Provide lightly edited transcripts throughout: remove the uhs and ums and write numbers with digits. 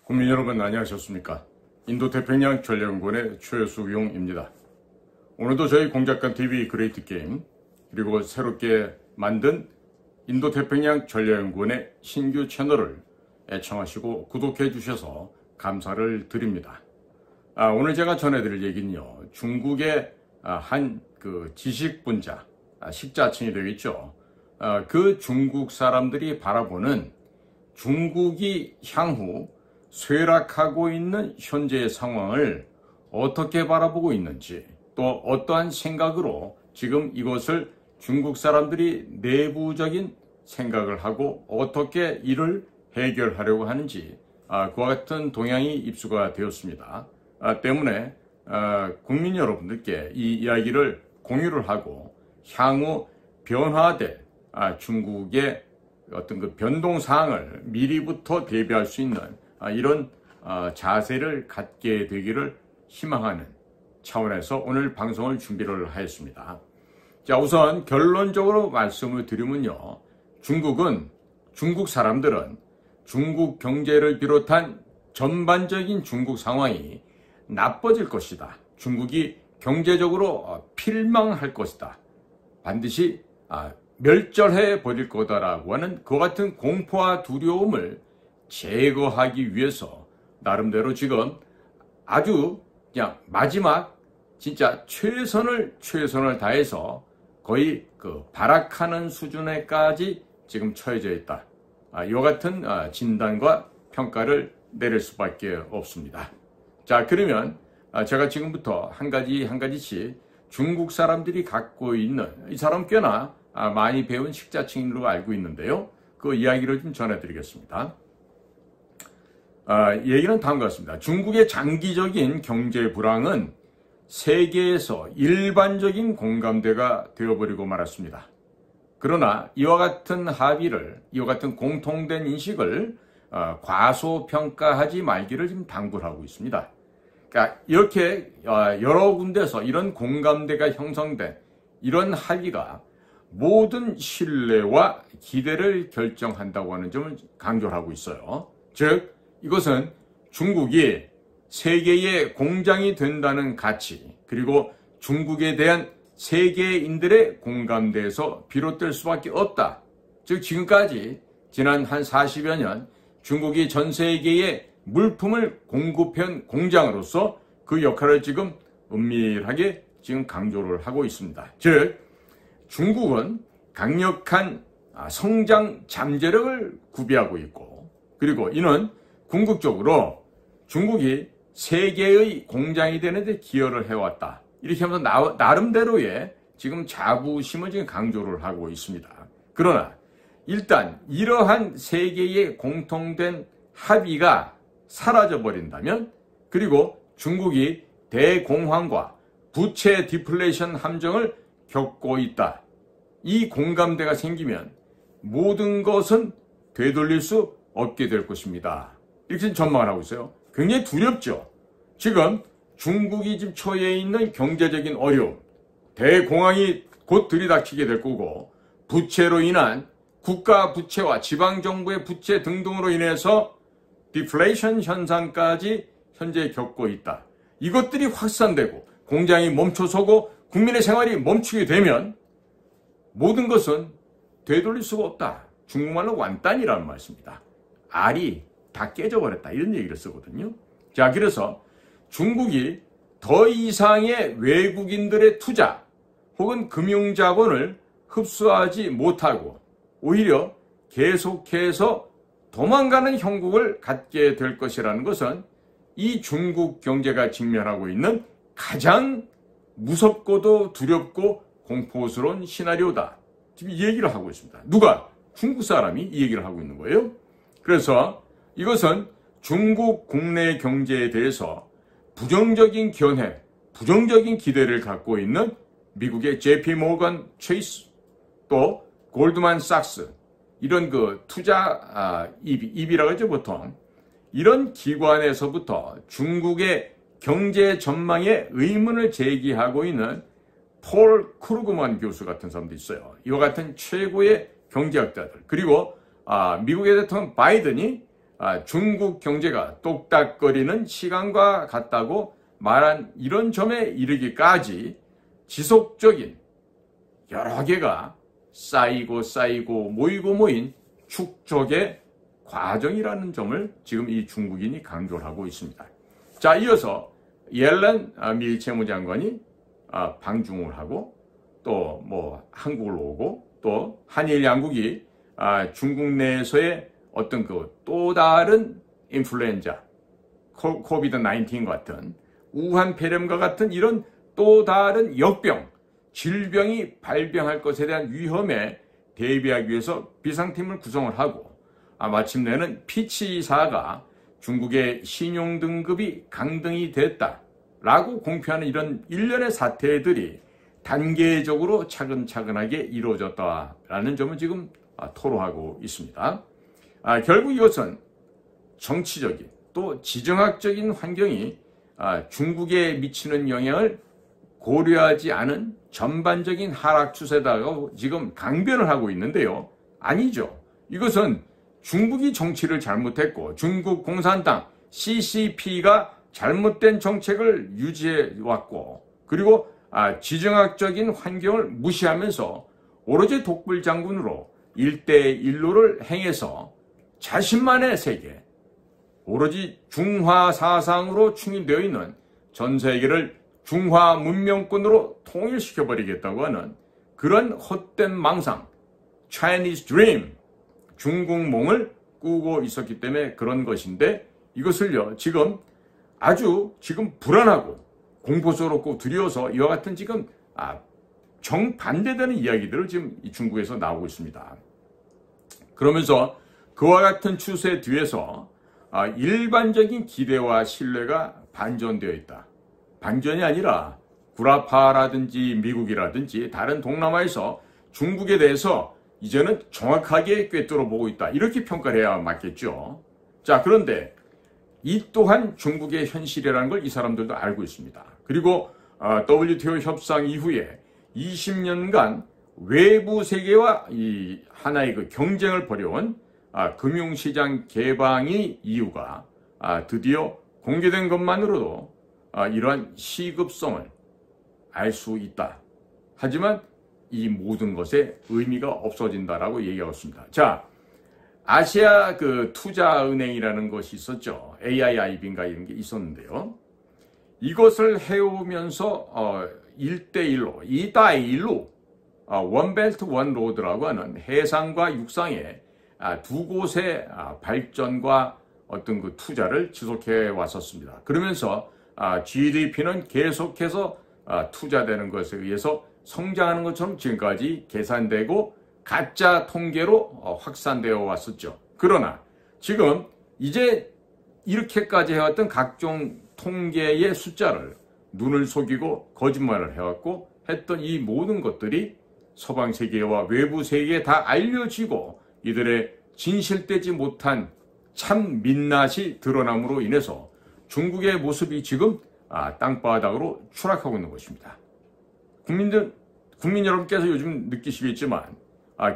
국민 여러분 안녕하셨습니까? 인도태평양 전략연구원의 최수용입니다. 오늘도 저희 공작관TV 그레이트 게임 그리고 새롭게 만든 인도태평양 전략연구원의 신규 채널을 애청하시고 구독해 주셔서 감사를 드립니다. 오늘 제가 전해드릴 얘기는요, 중국의 한 지식분자, 식자층이 되겠죠. 그 중국 사람들이 바라보는 중국이 향후 쇠락하고 있는 현재의 상황을 어떻게 바라보고 있는지, 또 어떠한 생각으로 지금 이것을 중국 사람들이 내부적인 생각을 하고 어떻게 이를 해결하려고 하는지 그와 같은 동향이 입수가 되었습니다. 때문에 국민 여러분들께 이 이야기를 공유를 하고 향후 변화될 중국의 어떤 그 변동 사항을 미리부터 대비할 수 있는 이런 자세를 갖게 되기를 희망하는 차원에서 오늘 방송을 준비를 하였습니다. 자, 우선 결론적으로 말씀을 드리면요, 중국 사람들은 중국 경제를 비롯한 전반적인 중국 상황이 나빠질 것이다. 중국이 경제적으로 필망할 것이다. 반드시 멸절해 버릴 거다라고 하는 그와 같은 공포와 두려움을 제거하기 위해서 나름대로 지금 아주 그냥 마지막 진짜 최선을 다해서 거의 발악하는 수준에까지 지금 처해져 있다. 이와 같은 진단과 평가를 내릴 수밖에 없습니다. 자, 그러면 제가 지금부터 한 가지씩 중국 사람들이 갖고 있는, 이 사람 꽤나 많이 배운 식자층으로 알고 있는데요, 그 이야기를 좀 전해드리겠습니다. 얘기는 다음과 같습니다. 중국의 장기적인 경제 불황은 세계에서 일반적인 공감대가 되어버리고 말았습니다. 그러나 이와 같은 합의를, 이와 같은 공통된 인식을 과소평가하지 말기를 지금 당부를 하고 있습니다. 그러니까 이렇게 여러 군데서 이런 공감대가 형성된 이런 합의가 모든 신뢰와 기대를 결정한다고 하는 점을 강조를 하고 있어요. 즉, 이것은 중국이 세계의 공장이 된다는 가치, 그리고 중국에 대한 세계인들의 공감대에서 비롯될 수밖에 없다. 즉, 지금까지 지난 한 40여 년 중국이 전 세계에 물품을 공급한 공장으로서 그 역할을 지금 은밀하게 지금 강조를 하고 있습니다. 즉, 중국은 강력한 성장 잠재력을 구비하고 있고, 그리고 이는 궁극적으로 중국이 세계의 공장이 되는데 기여를 해왔다. 이렇게 하면서 나름대로의 지금 자부심을 지금 강조를 하고 있습니다. 그러나 일단 이러한 세계의 공통된 합의가 사라져버린다면, 그리고 중국이 대공황과 부채 디플레이션 함정을 겪고 있다. 이 공감대가 생기면 모든 것은 되돌릴 수 없게 될 것입니다. 이렇게 전망을 하고 있어요. 굉장히 두렵죠. 지금 중국이 지금 처해 있는 경제적인 어려움, 대공황이 곧 들이닥치게 될 거고, 부채로 인한 국가 부채와 지방정부의 부채 등등으로 인해서 디플레이션 현상까지 현재 겪고 있다. 이것들이 확산되고 공장이 멈춰서고 국민의 생활이 멈추게 되면 모든 것은 되돌릴 수가 없다. 중국말로 완딴이라는 말씀입니다. 알이 다 깨져버렸다, 이런 얘기를 쓰거든요. 자, 그래서 중국이 더 이상의 외국인들의 투자 혹은 금융자본을 흡수하지 못하고 오히려 계속해서 도망가는 형국을 갖게 될 것이라는 것은 이 중국 경제가 직면하고 있는 가장 무섭고도 두렵고 공포스러운 시나리오다. 지금 이 얘기를 하고 있습니다. 누가? 중국 사람이 이 얘기를 하고 있는 거예요. 그래서 이것은 중국 국내 경제에 대해서 부정적인 견해, 부정적인 기대를 갖고 있는 미국의 JP 모건 체이스, 또 골드만 삭스, 이런 투자 입이라고 하죠, 보통. 이런 기관에서부터 중국의 경제 전망에 의문을 제기하고 있는 폴 크루그만 교수 같은 사람도 있어요. 이와 같은 최고의 경제학자들, 그리고 미국의 대통령 바이든이 중국 경제가 똑딱거리는 시간과 같다고 말한 이런 점에 이르기까지 지속적인 여러 개가 쌓이고 모인 축적의 과정이라는 점을 지금 이 중국인이 강조를 하고 있습니다. 자, 이어서 옐런 미 재무장관이 방중을 하고 또 뭐 한국을 오고 또 한일 양국이 중국 내에서의 어떤 그 또 다른 인플루엔자, 코비드 19 같은 우한 폐렴과 같은 이런 또 다른 역병, 질병이 발병할 것에 대한 위험에 대비하기 위해서 비상팀을 구성을 하고 마침내는 피치사가 중국의 신용등급이 강등이 됐다라고 공표하는 이런 일련의 사태들이 단계적으로 차근차근하게 이루어졌다라는 점을 지금 토로하고 있습니다. 결국 이것은 정치적인 또 지정학적인 환경이 중국에 미치는 영향을 고려하지 않은 전반적인 하락 추세다고 지금 강변을 하고 있는데요. 아니죠. 이것은 중국이 정치를 잘못했고 중국 공산당 CCP가 잘못된 정책을 유지해왔고 그리고 지정학적인 환경을 무시하면서 오로지 독불장군으로 1대1로를 행해서 자신만의 세계, 오로지 중화 사상으로 충인되어 있는 전 세계를 중화 문명권으로 통일시켜버리겠다고 하는 그런 헛된 망상, Chinese Dream, 중국몽을 꾸고 있었기 때문에 그런 것인데 이것을요, 지금 불안하고 공포스럽고 두려워서 이와 같은 지금 정반대되는 이야기들을 지금 중국에서 나오고 있습니다. 그러면서 그와 같은 추세 뒤에서 일반적인 기대와 신뢰가 반전되어 있다. 반전이 아니라 구라파라든지 미국이라든지 다른 동남아에서 중국에 대해서 이제는 정확하게 꿰뚫어 보고 있다. 이렇게 평가를 해야 맞겠죠. 자, 그런데 이 또한 중국의 현실이라는 걸 이 사람들도 알고 있습니다. 그리고 WTO 협상 이후에 20년간 외부 세계와 이 하나의 그 경쟁을 벌여온 금융시장 개방의 이유가 드디어 공개된 것만으로도 이러한 시급성을 알 수 있다. 하지만 이 모든 것에 의미가 없어진다라고 얘기하고 있습니다. 자, 아시아 그 투자은행이라는 것이 있었죠. AIIB인가 이런 게 있었는데요. 이것을 해오면서 1대1로, 2대1로 원벨트 원로드라고 하는 해상과 육상의 두 곳의 발전과 어떤 그 투자를 지속해 왔었습니다. 그러면서 GDP는 계속해서 투자되는 것에 의해서 성장하는 것처럼 지금까지 계산되고 가짜 통계로 확산되어 왔었죠. 그러나 지금 이제 이렇게까지 해왔던 각종 통계의 숫자를 눈을 속이고 거짓말을 해왔고 했던 이 모든 것들이 서방 세계와 외부 세계에 다 알려지고 이들의 진실되지 못한 참 민낯이 드러남으로 인해서 중국의 모습이 지금 땅바닥으로 추락하고 있는 것입니다. 국민 여러분께서 요즘 느끼시겠지만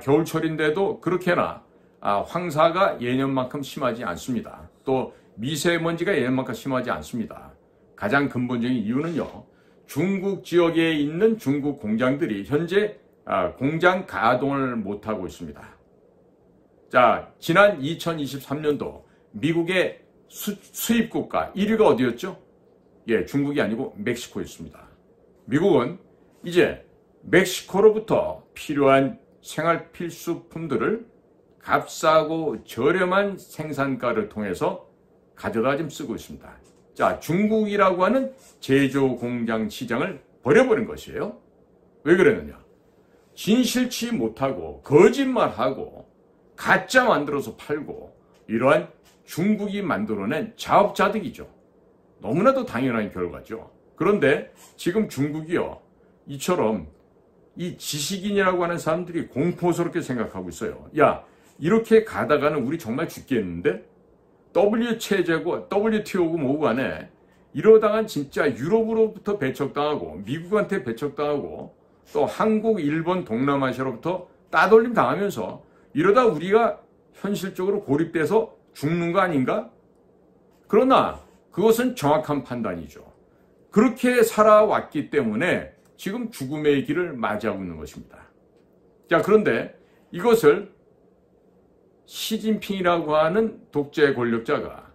겨울철인데도 그렇게나 황사가 예년만큼 심하지 않습니다. 또 미세먼지가 예년만큼 심하지 않습니다. 가장 근본적인 이유는요, 중국 지역에 있는 중국 공장들이 현재 공장 가동을 못하고 있습니다. 자, 지난 2023년도 미국의 수입국가 1위가 어디였죠? 예, 중국이 아니고 멕시코였습니다. 미국은 이제 멕시코로부터 필요한 생활 필수품들을 값싸고 저렴한 생산가를 통해서 가져다 지금 쓰고 있습니다. 자, 중국이라고 하는 제조 공장 시장을 버려버린 것이에요. 왜 그랬느냐? 진실치 못하고 거짓말하고 가짜 만들어서 팔고 이러한 중국이 만들어낸 자업자득이죠. 너무나도 당연한 결과죠. 그런데 지금 중국이요, 이처럼 이 지식인이라고 하는 사람들이 공포스럽게 생각하고 있어요. 야, 이렇게 가다가는 우리 정말 죽겠는데? WTO고 뭐고 간에 이러다간 진짜 유럽으로부터 배척당하고 미국한테 배척당하고 또 한국, 일본, 동남아시아로부터 따돌림 당하면서 이러다 우리가 현실적으로 고립돼서 죽는 거 아닌가? 그러나 그것은 정확한 판단이죠. 그렇게 살아왔기 때문에 지금 죽음의 길을 맞이하고 있는 것입니다. 자, 그런데 이것을 시진핑이라고 하는 독재 권력자가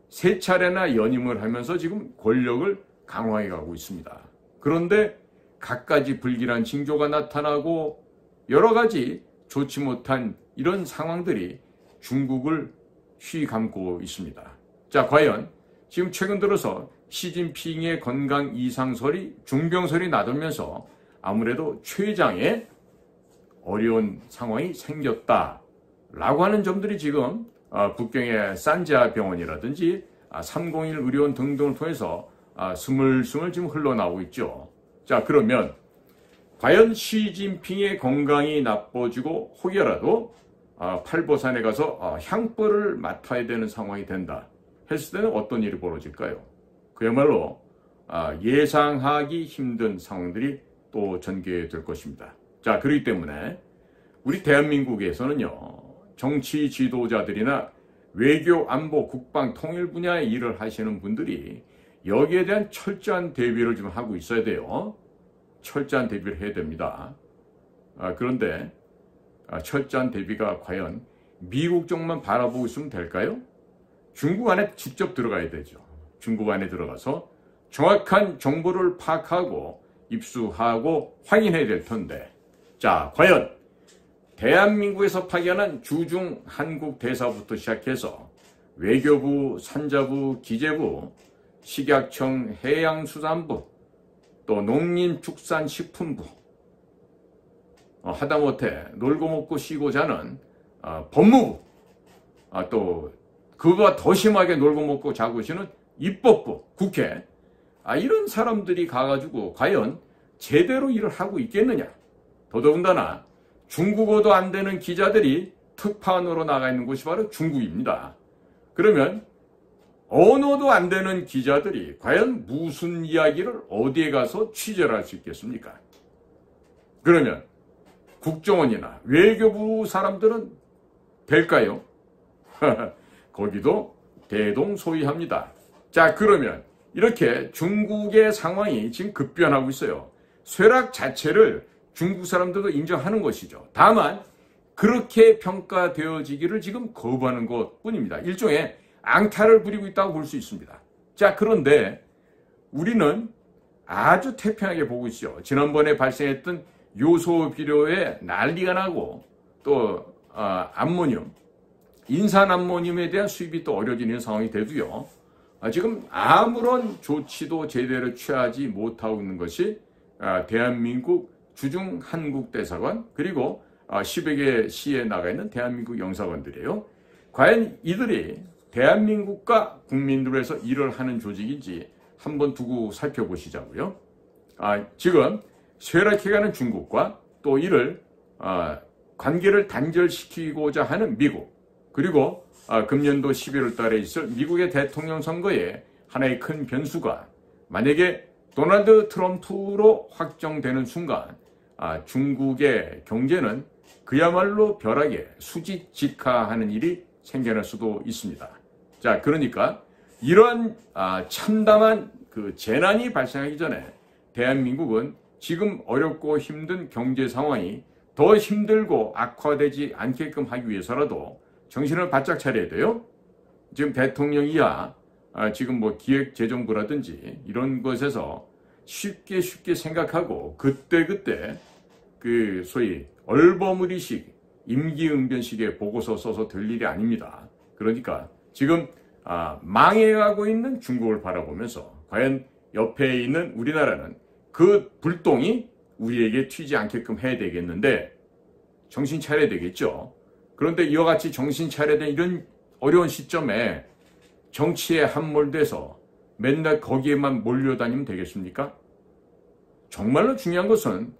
세 차례나 연임을 하면서 지금 권력을 강화해 가고 있습니다. 그런데 갖가지 불길한 징조가 나타나고 여러 가지 좋지 못한 이런 상황들이 중국을 휘감고 있습니다. 자, 과연 지금 최근 들어서 시진핑의 건강 이상설이 중병설이 나돌면서 아무래도 췌장에 어려운 상황이 생겼다라고 하는 점들이 지금 북경의 산자 병원이라든지 301 의료원 등등을 통해서 스물스물 지금 흘러나오고 있죠. 자, 그러면 과연 시진핑의 건강이 나빠지고 혹여라도 팔보산에 가서 향불을 맡아야 되는 상황이 된다 했을 때는 어떤 일이 벌어질까요? 그야말로 예상하기 힘든 상황들이 또 전개될 것입니다. 자, 그렇기 때문에 우리 대한민국에서는요, 정치 지도자들이나 외교, 안보, 국방, 통일 분야의 일을 하시는 분들이 여기에 대한 철저한 대비를 좀 하고 있어야 돼요. 철저한 대비를 해야 됩니다. 그런데 철저한 대비가 과연 미국 쪽만 바라보고 있으면 될까요? 중국 안에 직접 들어가야 되죠. 중국 안에 들어가서 정확한 정보를 파악하고 입수하고 확인해야 될 텐데, 자, 과연 대한민국에서 파견한 주중 한국 대사부터 시작해서 외교부, 산자부, 기재부, 식약청, 해양수산부, 또 농림축산식품부, 하다못해 놀고 먹고 쉬고 자는 법무부, 또 그거보다 더 심하게 놀고 먹고 자고 쉬는 입법부, 국회, 이런 사람들이 가가지고 과연 제대로 일을 하고 있겠느냐. 더더군다나 중국어도 안 되는 기자들이 특파원으로 나가 있는 곳이 바로 중국입니다. 그러면 언어도 안 되는 기자들이 과연 무슨 이야기를 어디에 가서 취재를 할 수 있겠습니까? 그러면 국정원이나 외교부 사람들은 될까요? 거기도 대동소이합니다. 자, 그러면 이렇게 중국의 상황이 지금 급변하고 있어요. 쇠락 자체를 중국 사람들도 인정하는 것이죠. 다만 그렇게 평가되어지기를 지금 거부하는 것뿐입니다. 일종의 앙탈을 부리고 있다고 볼 수 있습니다. 자, 그런데 우리는 아주 태평하게 보고 있죠. 지난번에 발생했던 요소 비료에 난리가 나고 또 암모늄, 인산 암모늄에 대한 수입이 또 어려지는 상황이 돼도요. 지금 아무런 조치도 제대로 취하지 못하고 있는 것이 대한민국 주중 한국대사관 그리고 10여 개 시에 나가 있는 대한민국 영사관들이에요. 과연 이들이 대한민국과 국민들을 위해서 일을 하는 조직인지 한번 두고 살펴보시자고요. 지금 쇠락해가는 중국과 또 이를 관계를 단절시키고자 하는 미국, 그리고 금년도 11월 달에 있을 미국의 대통령 선거에 하나의 큰 변수가 만약에 도널드 트럼프로 확정되는 순간 중국의 경제는 그야말로 벼락에 수직직하하는 일이 생겨날 수도 있습니다. 자, 그러니까 이런 참담한 그 재난이 발생하기 전에 대한민국은 지금 어렵고 힘든 경제 상황이 더 힘들고 악화되지 않게끔 하기 위해서라도 정신을 바짝 차려야 돼요. 지금 대통령이야 지금 뭐 기획재정부라든지 이런 것에서 쉽게 생각하고 그때그때 그 소위 얼버무리식 임기응변식의 보고서 써서 될 일이 아닙니다. 그러니까 지금 망해가고 있는 중국을 바라보면서 과연 옆에 있는 우리나라는 그 불똥이 우리에게 튀지 않게끔 해야 되겠는데 정신 차려야 되겠죠. 그런데 이와 같이 정신 차려야 되는 이런 어려운 시점에 정치에 함몰돼서 맨날 거기에만 몰려다니면 되겠습니까? 정말로 중요한 것은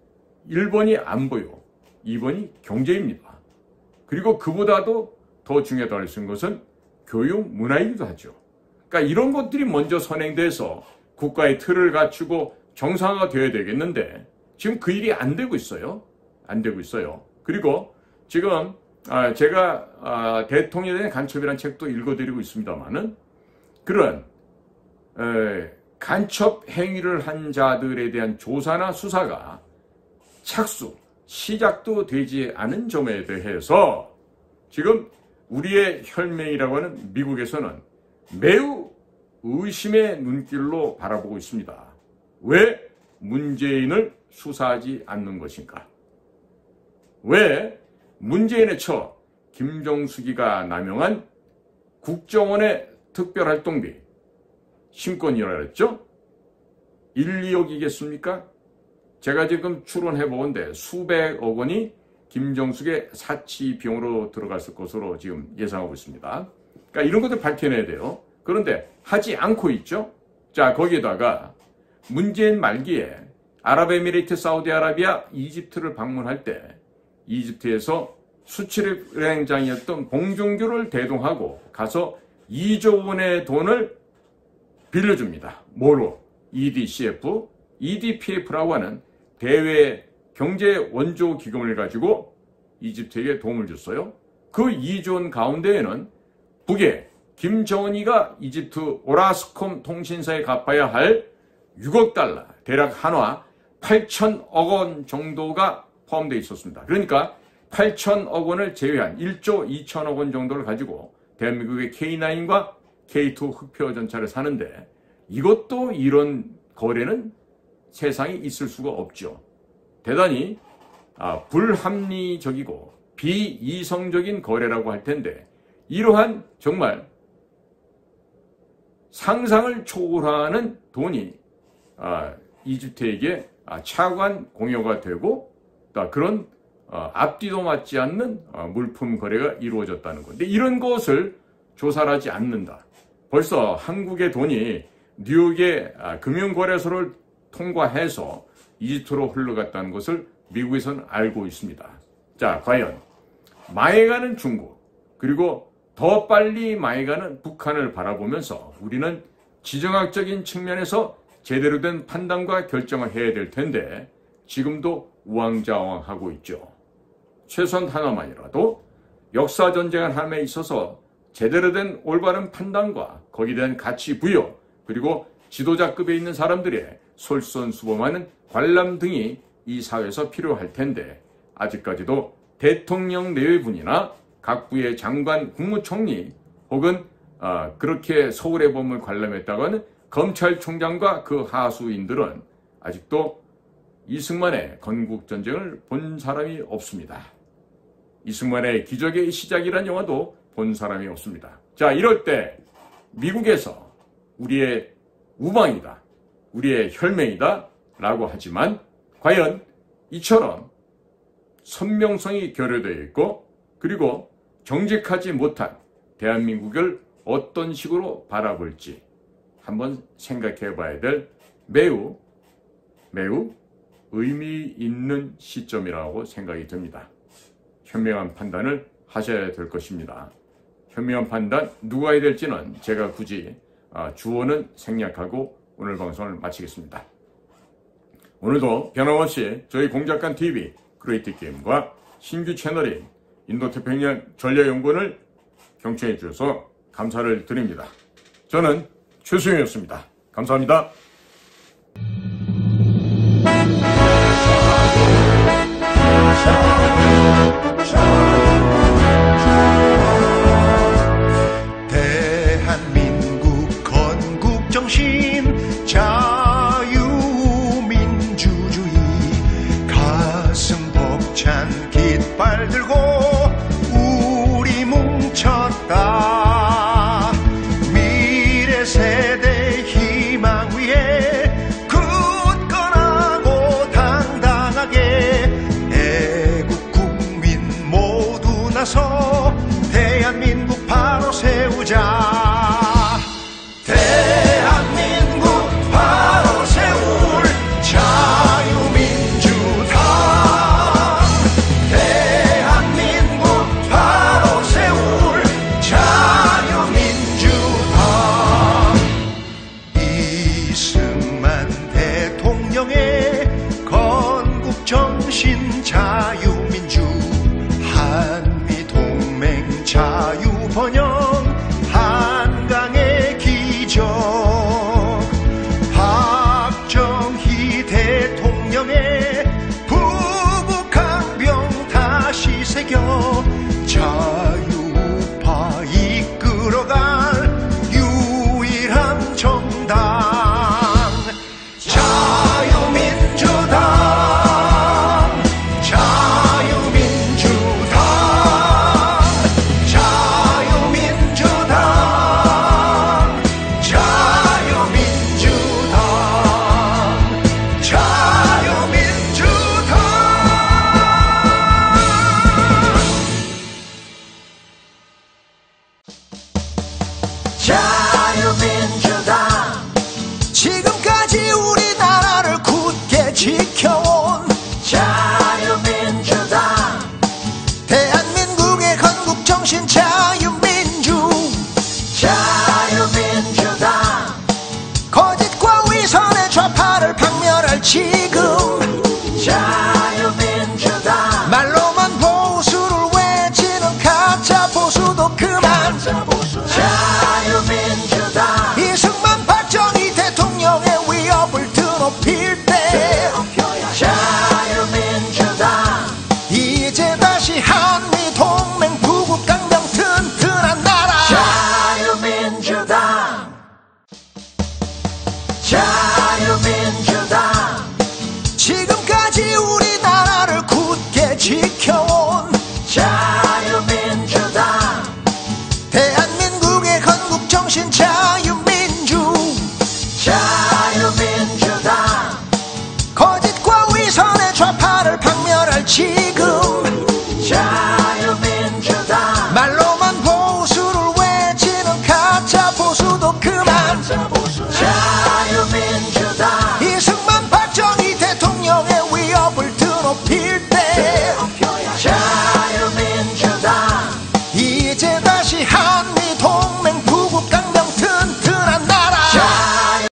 1번이 안보요, 2번이 경제입니다. 그리고 그보다도 더 중요하다고 할 수 있는 것은 교육, 문화이기도 하죠. 그러니까 이런 것들이 먼저 선행돼서 국가의 틀을 갖추고 정상화가 되어야 되겠는데 지금 그 일이 안 되고 있어요. 안 되고 있어요. 그리고 지금 제가 대통령에 대한 간첩이라는 책도 읽어드리고 있습니다만은 그런 간첩 행위를 한 자들에 대한 조사나 수사가 시작도 되지 않은 점에 대해서 지금 우리의 혈맹이라고 하는 미국에서는 매우 의심의 눈길로 바라보고 있습니다. 왜 문재인을 수사하지 않는 것인가? 왜 문재인의 처 김정숙이가 남용한 국정원의 특별활동비 심건이라 그랬죠? 1, 2억이겠습니까? 제가 지금 추론해 보건데 수백억 원이 김정숙의 사치 비용으로 들어갔을 것으로 지금 예상하고 있습니다. 그러니까 이런 것들 밝혀내야 돼요. 그런데 하지 않고 있죠. 자, 거기에다가 문재인 말기에 아랍에미레이트, 사우디아라비아, 이집트를 방문할 때 이집트에서 수출은행장이었던 봉준규를 대동하고 가서 2조 원의 돈을 빌려줍니다. 뭐로? EDCF, EDPF라고 하는 대외 경제 원조 기금을 가지고 이집트에게 도움을 줬어요. 그 2조 원 가운데에는 북에 김정은이가 이집트 오라스콤 통신사에 갚아야 할 6억 달러, 대략 한화 8천억 원 정도가 포함되어 있었습니다. 그러니까 8천억 원을 제외한 1조 2천억 원 정도를 가지고 대한민국의 K9과 K2 흑표 전차를 사는데 이것도 이런 거래는 세상에 있을 수가 없죠. 대단히 불합리적이고 비이성적인 거래라고 할 텐데 이러한 정말 상상을 초월하는 돈이 이집트에게 차관 공여가 되고 그런 앞뒤도 맞지 않는 물품 거래가 이루어졌다는 건데 이런 것을 조사를 하지 않는다. 벌써 한국의 돈이 뉴욕의 금융거래소를 통과해서 이집트로 흘러갔다는 것을 미국에서는 알고 있습니다. 자, 과연 망해가는 중국 그리고 더 빨리 망해가는 북한을 바라보면서 우리는 지정학적인 측면에서 제대로 된 판단과 결정을 해야 될 텐데 지금도 우왕좌왕하고 있죠. 최소한 하나만이라도 역사전쟁을 함에 있어서 제대로 된 올바른 판단과 거기에 대한 가치 부여 그리고 지도자급에 있는 사람들의 솔선수범하는 관람 등이 이 사회에서 필요할 텐데 아직까지도 대통령 내외분이나 각 부의 장관, 국무총리 혹은 그렇게 서울의 법을 관람했다고 하는 검찰총장과 그 하수인들은 아직도 이승만의 건국전쟁을 본 사람이 없습니다. 이승만의 기적의 시작이란 영화도 본 사람이 없습니다. 자, 이럴 때 미국에서 우리의 우방이다, 우리의 혈맹이다 라고 하지만 과연 이처럼 선명성이 결여되어 있고 그리고 정직하지 못한 대한민국을 어떤 식으로 바라볼지 한번 생각해 봐야 될 매우 의미 있는 시점이라고 생각이 듭니다. 현명한 판단을 하셔야 될 것입니다. 현명한 판단 누가 해야 될지는 제가 굳이 주어는 생략하고 오늘 방송을 마치겠습니다. 오늘도 변함없이 저희 공작관 TV 크리에이티브 게임과 신규 채널인 인도태평양 전략연구원을 경청해 주셔서 감사를 드립니다. 저는 최수영이었습니다. 감사합니다. Shine.